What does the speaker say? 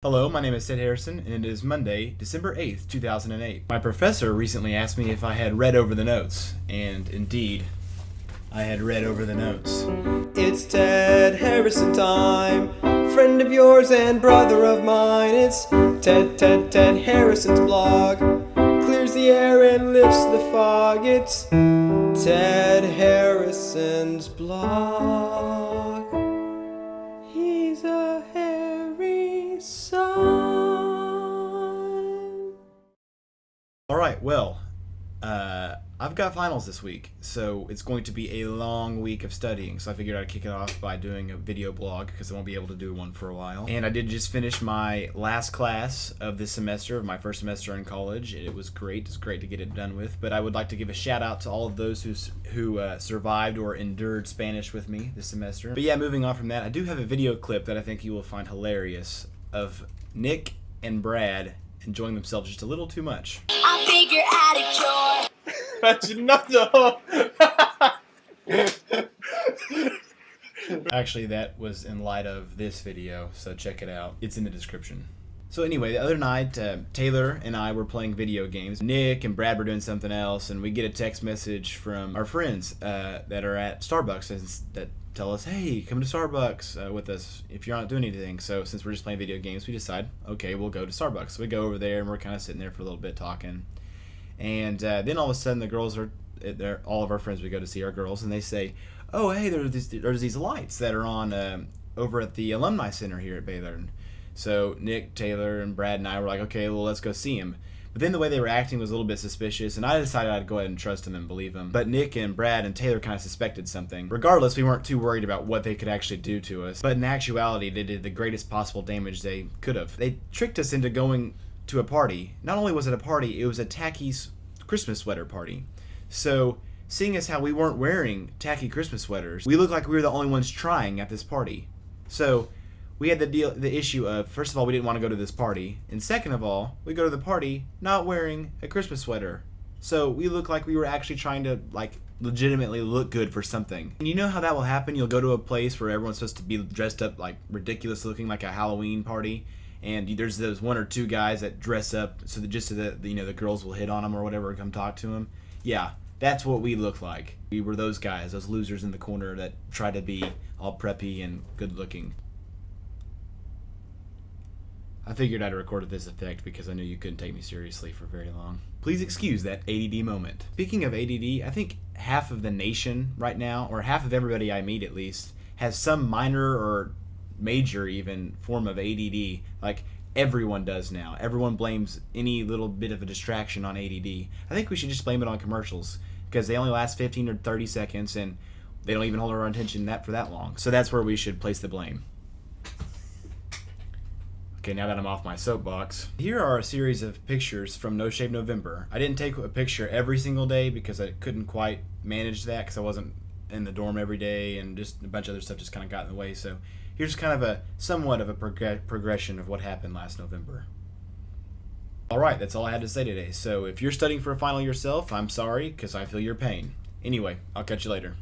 Hello, my name is Ted Harrison, and it is Monday, December 8th, 2008. My professor recently asked me if I had read over the notes, and indeed, I had read over the notes. It's Ted Harrison time, friend of yours and brother of mine. It's Ted Harrison's blog, clears the air and lifts the fog. It's Ted Harrison's blog. He's a hairy son. Alright, well, I've got finals this week, so it's going to be a long week of studying, so I figured I'd kick it off by doing a video blog, because I won't be able to do one for a while. And I did just finish my last class of this semester, of my first semester in college. It was great. It's great to get it done with, but I would like to give a shout out to all of those who survived or endured Spanish with me this semester. But yeah, moving on from that, I do have a video clip that I think you will find hilarious of Nick and Brad enjoying themselves just a little too much. I figure out a cure. Actually, that was in light of this video, so check it out. It's in the description. So anyway, the other night, Taylor and I were playing video games. Nick and Brad were doing something else, and we get a text message from our friends that are at Starbucks that tell us, hey, come to Starbucks with us if you're not doing anything. So since we're just playing video games, we decide, okay, we'll go to Starbucks. So we go over there, and we're kind of sitting there for a little bit talking. And then all of a sudden, the girls are there. All of our friends, we go to see our girls, and they say, "Oh, hey, there's these lights that are on over at the Alumni Center here at Baylor." So Nick, Taylor, and Brad and I were like, "Okay, well, let's go see them." But then the way they were acting was a little bit suspicious, and I decided I'd go ahead and trust them and believe them. But Nick and Brad and Taylor kind of suspected something. Regardless, we weren't too worried about what they could actually do to us. But in actuality, they did the greatest possible damage they could have. They tricked us into going to a party. Not only was it a party, it was a Tacky's Christmas sweater party. So, seeing as how we weren't wearing tacky Christmas sweaters, we looked like we were the only ones trying at this party. So, we had the issue of, first of all, we didn't want to go to this party, and second of all, we go to the party not wearing a Christmas sweater. So, we looked like we were actually trying to, legitimately look good for something. And you know how that will happen? You'll go to a place where everyone's supposed to be dressed up, ridiculous looking, like a Halloween party, and there's those one or two guys that dress up so that the girls will hit on them or whatever, come talk to them. Yeah, that's what we look like. We were those guys, those losers in the corner that try to be all preppy and good looking. I figured I'd record this effect because I knew you couldn't take me seriously for very long. Please excuse that ADD moment. Speaking of ADD, I think half of the nation right now, or half of everybody I meet at least, has some minor or major even form of ADD. Like everyone does now. Everyone blames any little bit of a distraction on ADD. I think we should just blame it on commercials because they only last 15 or 30 seconds and they don't even hold our attention for that long. So that's where we should place the blame. Okay, now that I'm off my soapbox. Here are a series of pictures from No Shave November. I didn't take a picture every single day because I couldn't quite manage that because I wasn't in the dorm every day and just a bunch of other stuff just kind of got in the way. So here's kind of somewhat of a progression of what happened last November. Alright, that's all I had to say today. So if you're studying for a final yourself, I'm sorry because I feel your pain. Anyway, I'll catch you later.